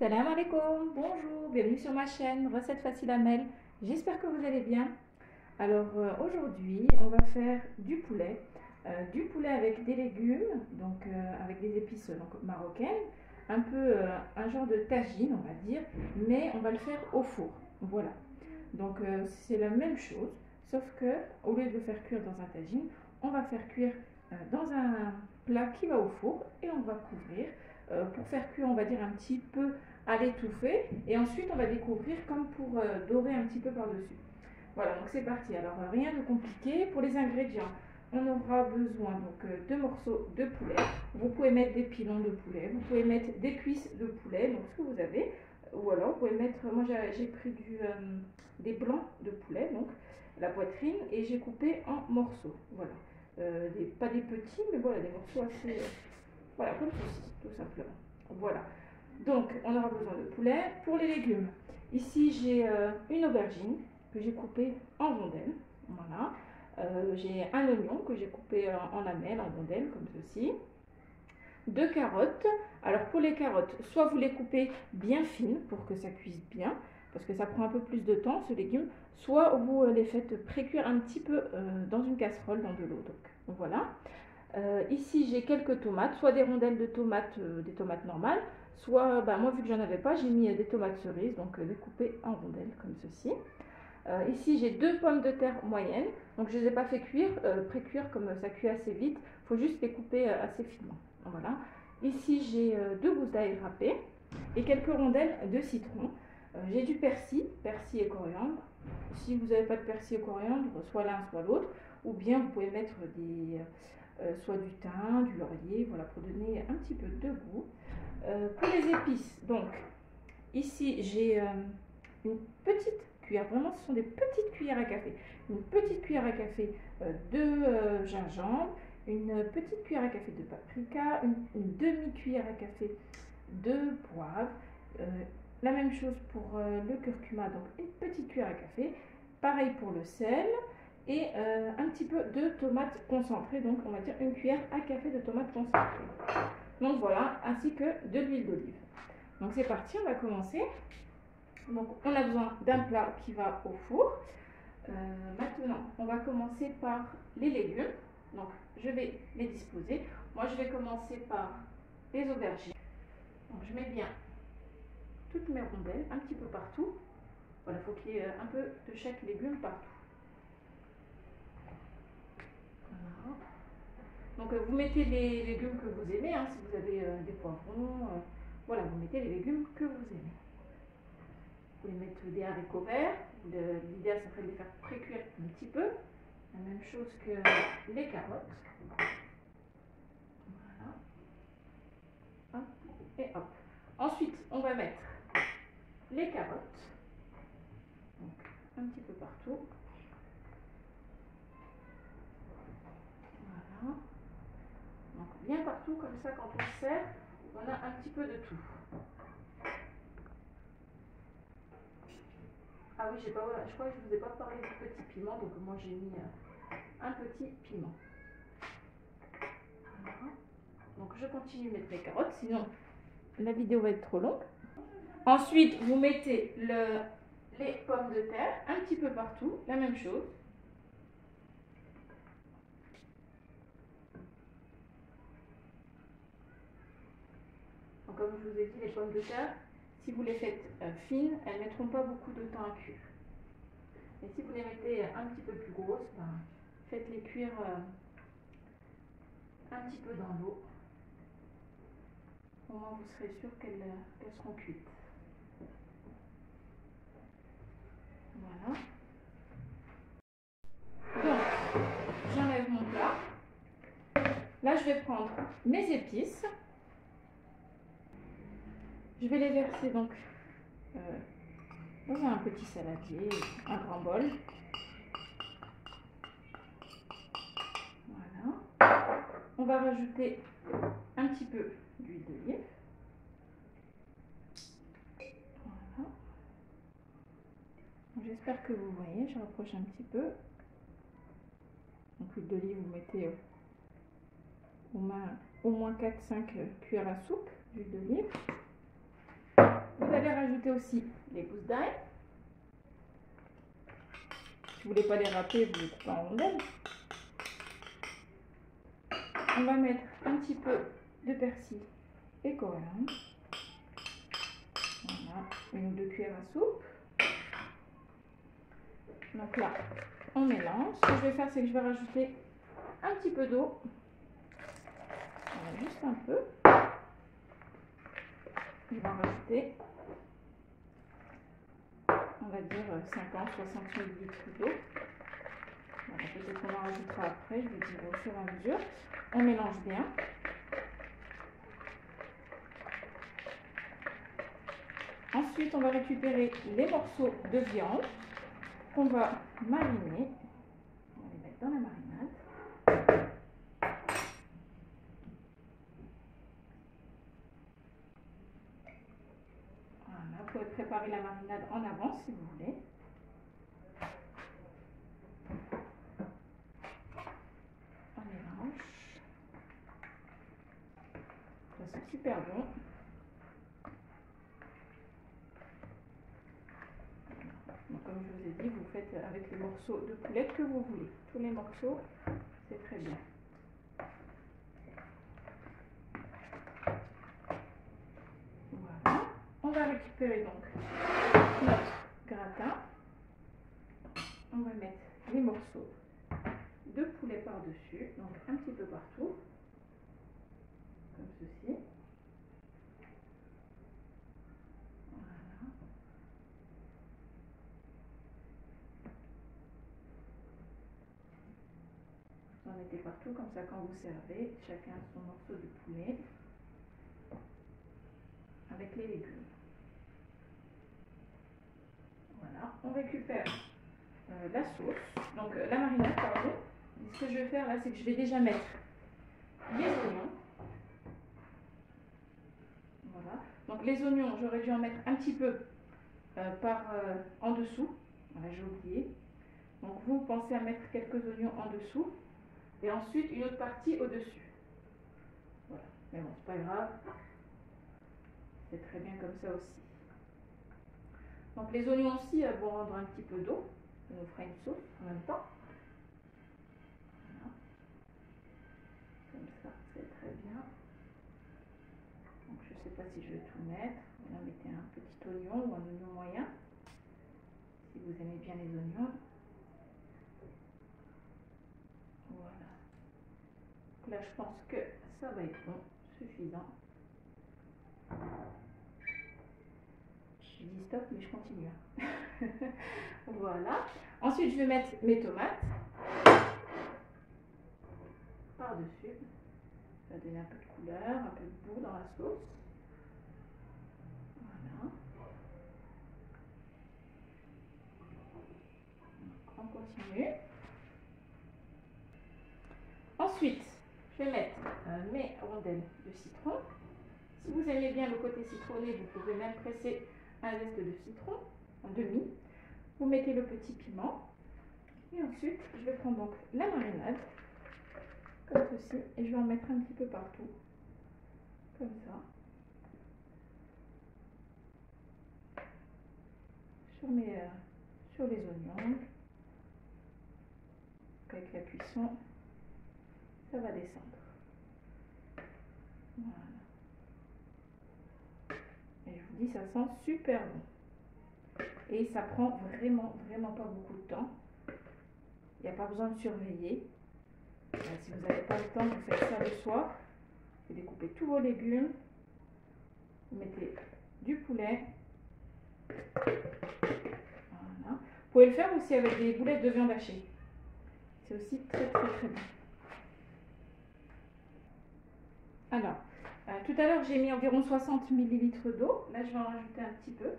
Salam alaikum, bonjour, bienvenue sur ma chaîne Recettes faciles à Mel. J'espère que vous allez bien. Alors aujourd'hui, on va faire du poulet avec des légumes, donc avec des épices donc, marocaines, un peu un genre de tagine, on va dire, mais on va le faire au four. Voilà. Donc c'est la même chose, sauf que au lieu de le faire cuire dans un tagine, on va faire cuire dans un plat qui va au four et on va couvrir pour faire cuire, on va dire un petit peu à l'étouffer et ensuite on va découvrir comme pour dorer un petit peu par-dessus. Voilà, donc c'est parti. Alors rien de compliqué. Pour les ingrédients, on aura besoin donc de morceaux de poulet. Vous pouvez mettre des pilons de poulet, vous pouvez mettre des cuisses de poulet, donc ce que vous avez. Ou alors vous pouvez mettre, moi j'ai pris des blancs de poulet, donc la poitrine, et j'ai coupé en morceaux. Voilà. Pas des petits, mais voilà, des morceaux assez, voilà, comme ceci, tout simplement. Voilà. Donc, on aura besoin de poulet. Pour les légumes, ici j'ai une aubergine que j'ai coupée en rondelles. Voilà. J'ai un oignon que j'ai coupé en lamelles, en rondelles, comme ceci. Deux carottes. Alors pour les carottes, soit vous les coupez bien fines pour que ça cuise bien, parce que ça prend un peu plus de temps ce légume, soit vous les faites pré-cuire un petit peu dans une casserole, dans de l'eau. Donc voilà. Ici, j'ai quelques tomates, soit des rondelles de tomates, des tomates normales, soit, bah, moi vu que j'en avais pas, j'ai mis des tomates cerises, donc les couper en rondelles comme ceci. Ici, j'ai deux pommes de terre moyennes, donc je ne les ai pas fait cuire, pré-cuire comme ça cuit assez vite, il faut juste les couper assez finement. Voilà. Ici, j'ai deux gousses d'ail râpées et quelques rondelles de citron. J'ai du persil, persil et coriandre. Si vous n'avez pas de persil et coriandre, soit l'un, soit l'autre, ou bien vous pouvez mettre soit du thym, du laurier, voilà, pour donner un petit peu de goût. Pour les épices, donc, ici j'ai une petite cuillère, vraiment ce sont des petites cuillères à café, une petite cuillère à café de gingembre, une petite cuillère à café de paprika, une demi-cuillère à café de poivre, euh, la même chose pour le curcuma, donc une petite cuillère à café, pareil pour le sel, et un petit peu de tomates concentrées, donc on va dire une cuillère à café de tomates concentrées. Donc voilà, ainsi que de l'huile d'olive. Donc c'est parti, on va commencer. Donc on a besoin d'un plat qui va au four. Maintenant, on va commencer par les légumes. Donc je vais les disposer. Moi je vais commencer par les aubergines. Donc je mets bien toutes mes rondelles un petit peu partout. Voilà, il faut qu'il y ait un peu de chaque légume partout. Voilà. Donc vous mettez les légumes que vous aimez, hein, si vous avez des poivrons, voilà, vous mettez les légumes que vous aimez. Vous pouvez mettre des haricots verts, l'idéal ça serait de les faire pré-cuire un petit peu, la même chose que les carottes. Voilà, hop, et hop. Ensuite, on va mettre les carottes, donc un petit peu partout. Voilà. Donc bien partout, comme ça quand on sert, on a un petit peu de tout. Ah oui, je crois que je ne vous ai pas parlé du petit piment, donc moi j'ai mis un petit piment. Voilà. Donc je continue de mettre mes carottes, sinon la vidéo va être trop longue. Ensuite, vous mettez les pommes de terre un petit peu partout, la même chose. Donc, comme je vous ai dit, les pommes de terre, si vous les faites fines, elles ne mettront pas beaucoup de temps à cuire. Et si vous les mettez un petit peu plus grosses, ben, faites-les cuire un petit peu dans l'eau. Au moins, vous serez sûr qu'elles seront cuites. Voilà. Donc, j'enlève mon plat. Là, je vais prendre mes épices. Je vais les verser donc dans un petit saladier, un grand bol. Voilà. On va rajouter un petit peu d'huile d'olive. Voilà. J'espère que vous voyez, je rapproche un petit peu. Donc l'huile d'olive, vous mettez au moins 4-5 cuillères à soupe d'huile d'olive. rajouter aussi les gousses d'ail. Si vous ne voulez pas les râper, vous les coupez en rondelles. On va mettre un petit peu de persil et coriandre. Voilà, 1 ou 2 cuillères à soupe. Donc là, on mélange. Ce que je vais faire, c'est que je vais rajouter un petit peu d'eau. Voilà, juste un peu. Je vais en rajouter, on va dire 50-60 ml d'eau. Voilà, peut-être qu'on en rajoutera après, je vous dirai au fur et à mesure. On mélange bien. Ensuite, on va récupérer les morceaux de viande qu'on va mariner. On va les mettre dans la marinade. Voilà, vous pouvez préparer la marinade en avance si vous voulez. On mélange. Ça sent super bon. Donc, comme je vous ai dit, vous faites avec les morceaux de poulet que vous voulez. Tous les morceaux, c'est très bien. Voilà. On va récupérer donc notre gratin. On va mettre les morceaux de poulet par-dessus, donc un petit peu partout, comme ceci. Voilà. Vous en mettez partout, comme ça quand vous servez, chacun son morceau de poulet avec les légumes. Voilà, on récupère la sauce, donc la marinade, pardon. Et ce que je vais faire là, c'est que je vais déjà mettre les oignons. Voilà, donc les oignons, j'aurais dû en mettre un petit peu en dessous. Voilà, j'ai oublié. Donc vous pensez à mettre quelques oignons en dessous et ensuite une autre partie au-dessus. Voilà, mais bon, c'est pas grave. C'est très bien comme ça aussi. Donc les oignons aussi vont rendre un petit peu d'eau. Ça nous fera une sauce en même temps. Voilà. Comme ça, c'est très bien. Donc je ne sais pas si je vais tout mettre. Voilà, mettez un petit oignon ou un oignon moyen. Si vous aimez bien les oignons. Voilà. Donc là, je pense que ça va être bon, suffisant. Je dis stop, mais je continue. Voilà. Ensuite, je vais mettre mes tomates par-dessus. Ça va donner un peu de couleur, un peu de goût dans la sauce. Voilà. On continue. Ensuite, je vais mettre mes rondelles de citron. Si vous aimez bien le côté citronné, vous pouvez même presser un zeste de citron, en demi. Vous mettez le petit piment. Et ensuite, je vais prendre donc la marinade, comme ceci, et je vais en mettre un petit peu partout, comme ça. Sur les oignons. Avec la cuisson, ça va descendre. Voilà. Et je vous dis, ça sent super bon. Et ça prend vraiment pas beaucoup de temps. Il n'y a pas besoin de surveiller. Si vous n'avez pas le temps, vous faites ça le soir. Vous découpez tous vos légumes. Vous mettez du poulet. Voilà. Vous pouvez le faire aussi avec des boulettes de viande hachée. C'est aussi très bien. Alors, tout à l'heure j'ai mis environ 60 ml d'eau. Là je vais en rajouter un petit peu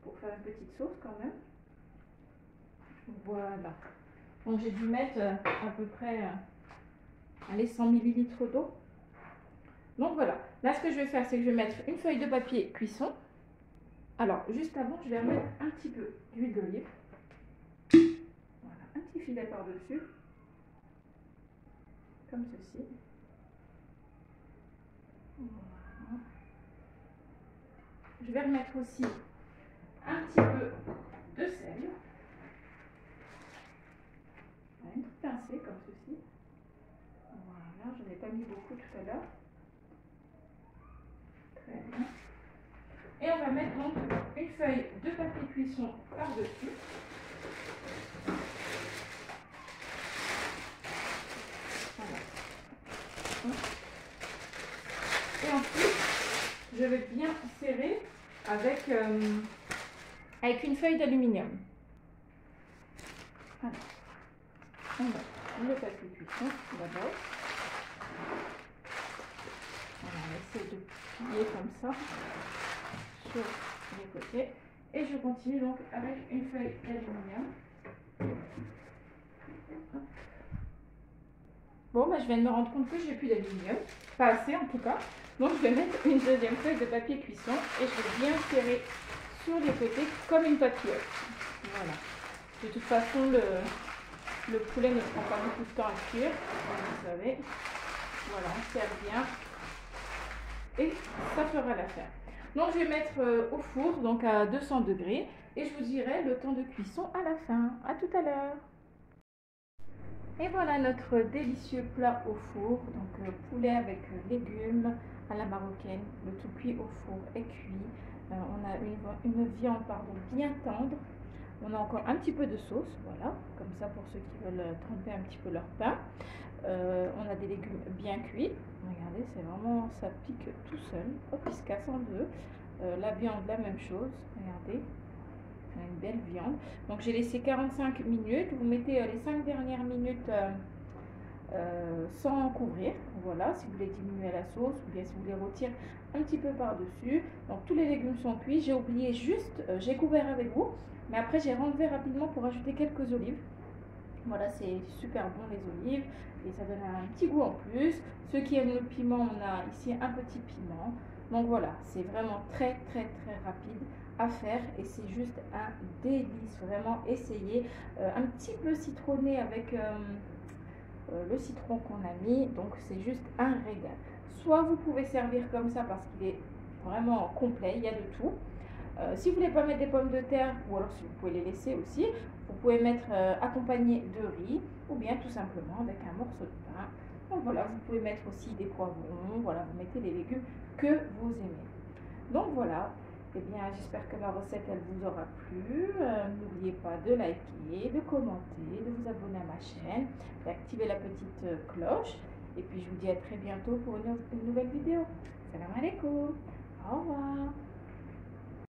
pour faire une petite sauce quand même. Voilà. Donc j'ai dû mettre à peu près 100 ml d'eau. Donc voilà. Là ce que je vais faire, c'est que je vais mettre une feuille de papier cuisson. Alors juste avant, je vais remettre un petit peu d'huile d'olive. Voilà, un petit filet par-dessus. Comme ceci. Voilà. je vais remettre aussi un petit peu de sel. Une petite pincée comme ceci. Voilà, je n'en ai pas mis beaucoup tout à l'heure. Très bien. Et on va mettre donc une feuille de papier cuisson par-dessus. Voilà. Et ensuite, je vais bien serrer avec une feuille d'aluminium. Voilà. On va le papier cuisson d'abord. Voilà, on essaie de plier comme ça sur les côtés. Et je continue donc avec une feuille d'aluminium. Bon, bah, je viens de me rendre compte que j'ai plus d'aluminium, pas assez en tout cas. Donc je vais mettre une deuxième feuille de papier cuisson et je vais bien serrer sur les côtés comme une papillote. Voilà. De toute façon, le poulet ne prend pas beaucoup de temps à cuire, comme vous savez. Voilà, on serre bien et ça fera l'affaire. Donc je vais mettre au four, donc à 200 degrés, et je vous dirai le temps de cuisson à la fin. À tout à l'heure. Et voilà notre délicieux plat au four, donc poulet avec légumes à la marocaine, le tout cuit au four est cuit. On a une viande bien tendre. On a encore un petit peu de sauce, voilà, comme ça pour ceux qui veulent tremper un petit peu leur pain. On a des légumes bien cuits. Regardez, c'est vraiment, ça pique tout seul. Hop, il se casse en deux. La viande, la même chose. Regardez, une belle viande. Donc j'ai laissé 45 minutes. Vous mettez les 5 dernières minutes sans couvrir. Voilà, si vous voulez diminuer la sauce ou bien si vous voulez retirer un petit peu par-dessus. Donc tous les légumes sont cuits. J'ai oublié juste, j'ai couvert avec vous, mais après j'ai renlevé rapidement pour ajouter quelques olives. Voilà, c'est super bon les olives et ça donne un petit goût en plus. Ceux qui aiment le piment, on a ici un petit piment. Donc voilà, c'est vraiment très rapide à faire et c'est juste un délice. Vraiment, essayez. Un petit peu citronné avec le citron qu'on a mis, donc c'est juste un régal. Soit vous pouvez servir comme ça parce qu'il est vraiment complet, il y a de tout. Si vous voulez pas mettre des pommes de terre, ou alors si vous pouvez les laisser aussi, vous pouvez mettre accompagné de riz, ou bien tout simplement avec un morceau de pain. Donc voilà, vous pouvez mettre aussi des poivrons, voilà, vous mettez les légumes que vous aimez. Donc voilà, eh bien j'espère que ma recette elle vous aura plu. N'oubliez pas de liker, de commenter, de vous abonner à ma chaîne, d'activer la petite cloche. Et puis je vous dis à très bientôt pour une nouvelle vidéo. Salam alaikum.